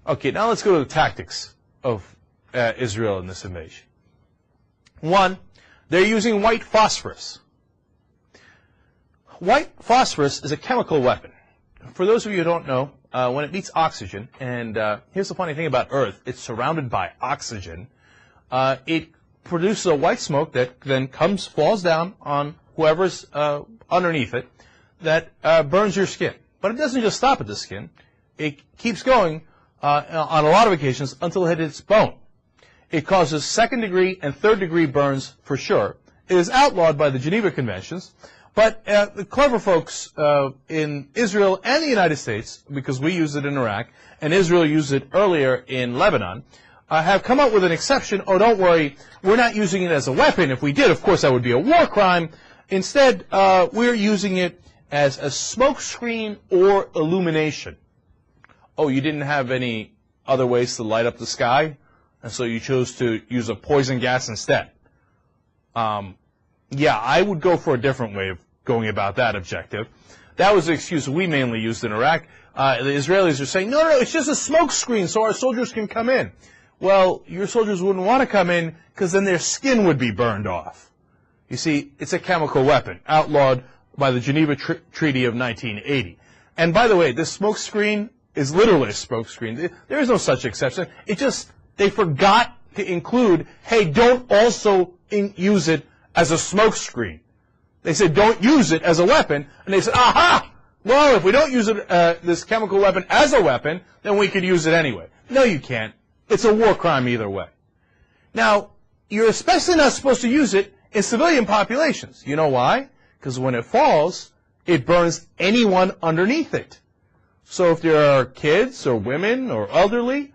Okay, now let's go to the tactics of Israel in this invasion. One, they're using white phosphorus. White phosphorus is a chemical weapon. For those of you who don't know, when it meets oxygen, and here's the funny thing about Earth, it's surrounded by oxygen, it produces a white smoke that then falls down on whoever's underneath it, that burns your skin. But it doesn't just stop at the skin. It keeps going on a lot of occasions until it hits bone. It causes second-degree and third-degree burns for sure. It is outlawed by the Geneva Conventions. But the clever folks in Israel and the United States, because we use it in Iraq, and Israel used it earlier in Lebanon, have come up with an exception. Oh, don't worry, we're not using it as a weapon. If we did, of course, that would be a war crime. Instead, we're using it as a smokescreen or illumination. Oh, you didn't have any other ways to light up the sky, and so you chose to use a poison gas instead. Yeah, I would go for a different way of going about that objective. That was the excuse we mainly used in Iraq. The Israelis are saying, no, it's just a smoke screen so our soldiers can come in. Well, your soldiers wouldn't want to come in because then their skin would be burned off. You see, it's a chemical weapon, outlawed by the Geneva Treaty of 1980. And by the way, this smoke screen is literally a smoke screen. There is no such exception. They forgot to include, hey, don't also use it as a smoke screen. They said, don't use it as a weapon. And they said, aha! Well, if we don't use it, this chemical weapon as a weapon, then we could use it anyway. No, you can't. It's a war crime either way. Now, you're especially not supposed to use it in civilian populations. You know why? Because when it falls, it burns anyone underneath it. So if there are kids or women or elderly,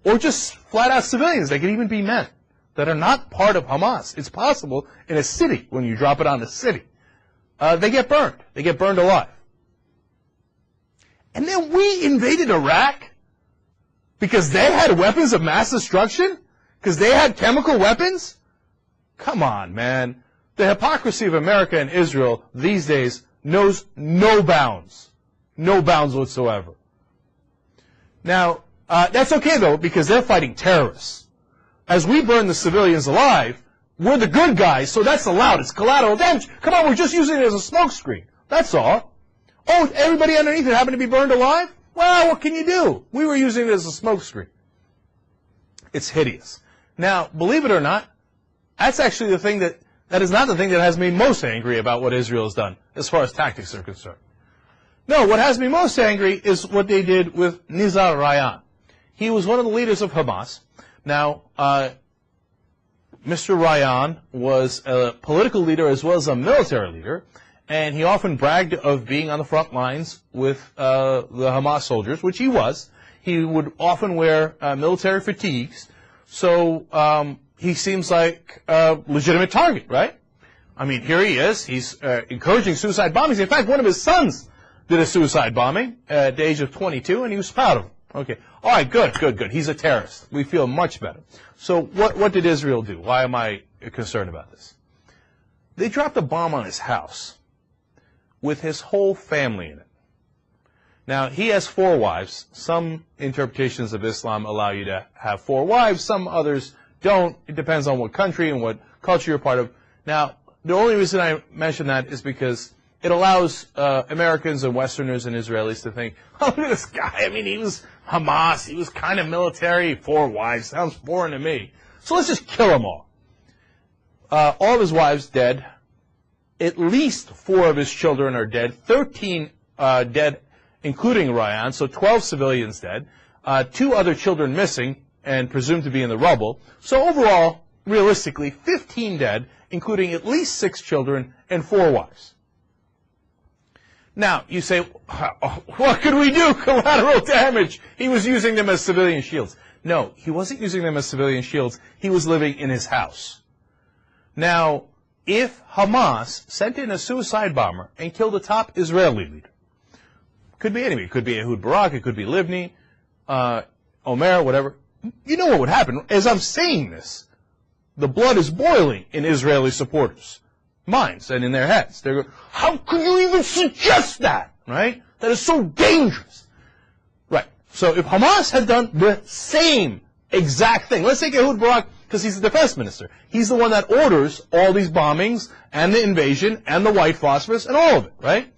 or just flat-out civilians, they could even be men, that are not part of Hamas. It's possible in a city, when you drop it on a city. They get burned. They get burned alive. And then we invaded Iraq because they had weapons of mass destruction? Because they had chemical weapons? Come on, man. The hypocrisy of America and Israel these days knows no bounds. No bounds whatsoever. Now, that's okay, though, because they're fighting terrorists. As we burn the civilians alive, we're the good guys, so that's allowed. It's collateral damage. Come on, we're just using it as a smokescreen. That's all. Oh, everybody underneath it happened to be burned alive? Well, what can you do? We were using it as a smokescreen. It's hideous. Now, believe it or not, that's actually the thing that is not the thing that has me most angry about what Israel has done, as far as tactics are concerned. No, what has me most angry is what they did with Nizar Ryan. He was one of the leaders of Hamas. Now, Mr. Ryan was a political leader as well as a military leader, and he often bragged of being on the front lines with the Hamas soldiers, which he was. He would often wear military fatigues, so he seems like a legitimate target, right? I mean, here he is. He's encouraging suicide bombings. In fact, one of his sons did a suicide bombing at the age of 22, and he was proud of it. Okay. All right, good. He's a terrorist. We feel much better. So what did Israel do? Why am I concerned about this? They dropped a bomb on his house with his whole family in it. Now, he has 4 wives. Some interpretations of Islam allow you to have 4 wives. Some others don't. It depends on what country and what culture you're part of. Now, the only reason I mention that is because it allows Americans and Westerners and Israelis to think, oh, look at this guy. I mean, he was Hamas. He was kind of military. 4 wives. Sounds foreign to me. So let's just kill them all. All of his wives dead. At least 4 of his children are dead. 13 dead, including Ryan. So 12 civilians dead. 2 other children missing and presumed to be in the rubble. So overall, realistically, 15 dead, including at least 6 children and 4 wives. Now, you say, what could we do? Collateral damage. He was using them as civilian shields. No, he wasn't using them as civilian shields. He was living in his house. Now, if Hamas sent in a suicide bomber and killed a top Israeli leader, could be anybody. It could be Ehud Barak. It could be Livni, Omer, whatever. You know what would happen. As I'm saying this, the blood is boiling in Israeli supporters' minds and in their heads. They're going, how can you even suggest that? Right? That is so dangerous. Right. So if Hamas had done the same exact thing, let's take Ehud Barak, because he's the defense minister. He's the one that orders all these bombings and the invasion and the white phosphorus and all of it, right?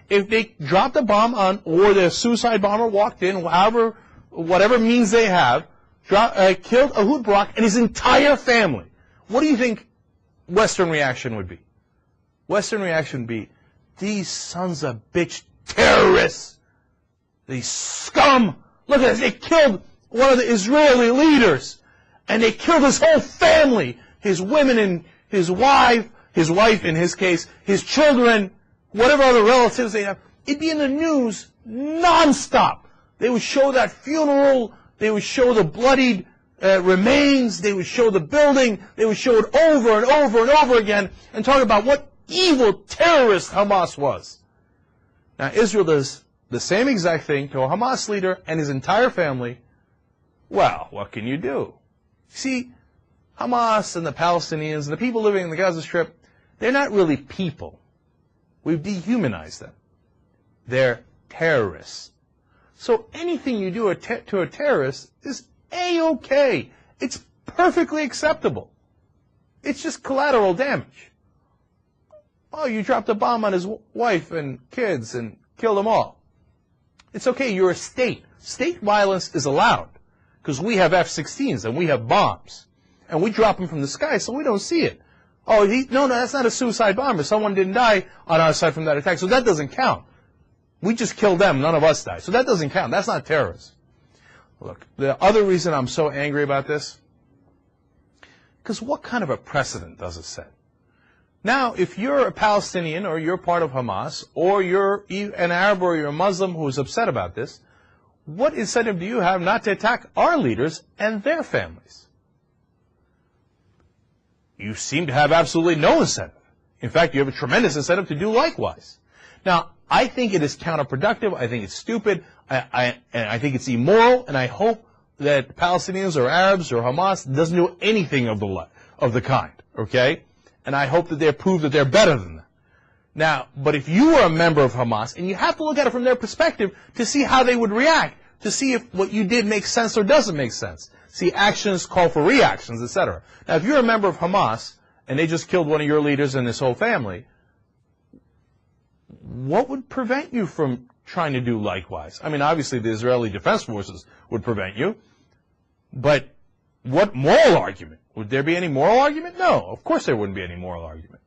If they dropped a bomb on, or the suicide bomber walked in, whatever means they have, killed Ehud Barak and his entire family, what do you think Western reaction would be? Western reaction would be, these sons of bitch terrorists, these scum, look at this, they killed one of the Israeli leaders, and they killed his whole family, his women and his wife in his case, his children, whatever other relatives they have. It'd be in the news nonstop. They would show that funeral, they would show the bloodied remains, they would show the building, they would show it over and over and over again, and talk about what evil terrorist Hamas was. Now Israel does the same exact thing to a Hamas leader and his entire family. Well, what can you do? See, Hamas and the Palestinians and the people living in the Gaza Strip, they're not really people. We've dehumanized them. They're terrorists. So anything you do to a terrorist is A-okay. It's perfectly acceptable. It's just collateral damage. Oh, you dropped a bomb on his wife and kids and killed them all. It's okay, you're a state. State violence is allowed because we have F-16s and we have bombs. And we drop them from the sky so we don't see it. Oh, no, that's not a suicide bomber. Someone didn't die on our side from that attack, so that doesn't count. We just killed them, none of us died. So that doesn't count. That's not terrorism. Look, the other reason I'm so angry about this, because what kind of a precedent does it set? Now, if you're a Palestinian or you're part of Hamas or you're an Arab or you're a Muslim who's upset about this, what incentive do you have not to attack our leaders and their families? You seem to have absolutely no incentive. In fact, you have a tremendous incentive to do likewise. Now, I think it is counterproductive. I think it's stupid. And I think it's immoral. And I hope that Palestinians or Arabs or Hamas doesn't do anything of the kind. Okay? And I hope that they prove that they're better than that. Now, but if you were a member of Hamas, and you have to look at it from their perspective to see how they would react, to see if what you did makes sense or doesn't make sense. See, actions call for reactions, etc. Now, if you're a member of Hamas, and they just killed one of your leaders and his whole family, what would prevent you from trying to do likewise? I mean, obviously the Israeli Defense Forces would prevent you, but what moral argument? Would there be any moral argument? No, of course there wouldn't be any moral argument.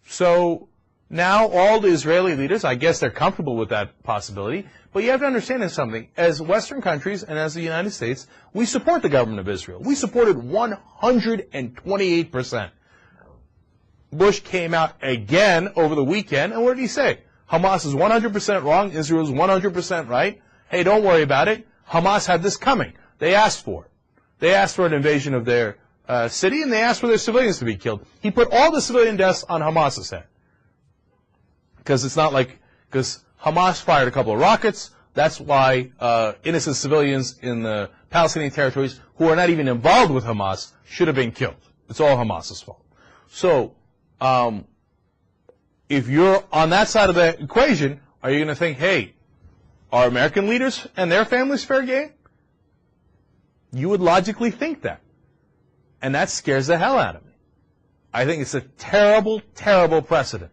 So now all the Israeli leaders, I guess they're comfortable with that possibility, but you have to understand something. As Western countries and as the United States, we support the government of Israel. We supported 128%. Bush came out again over the weekend, and what did he say? Hamas is 100% wrong, Israel is 100% right. Hey, don't worry about it. Hamas had this coming. They asked for it. They asked for an invasion of their city, and they asked for their civilians to be killed. He put all the civilian deaths on Hamas's head. Because it's not like, because Hamas fired a couple of rockets, that's why innocent civilians in the Palestinian territories who are not even involved with Hamas should have been killed. It's all Hamas's fault. So, if you're on that side of the equation, are you going to think, hey, are American leaders and their families fair game? You would logically think that. And that scares the hell out of me. I think it's a terrible, terrible precedent.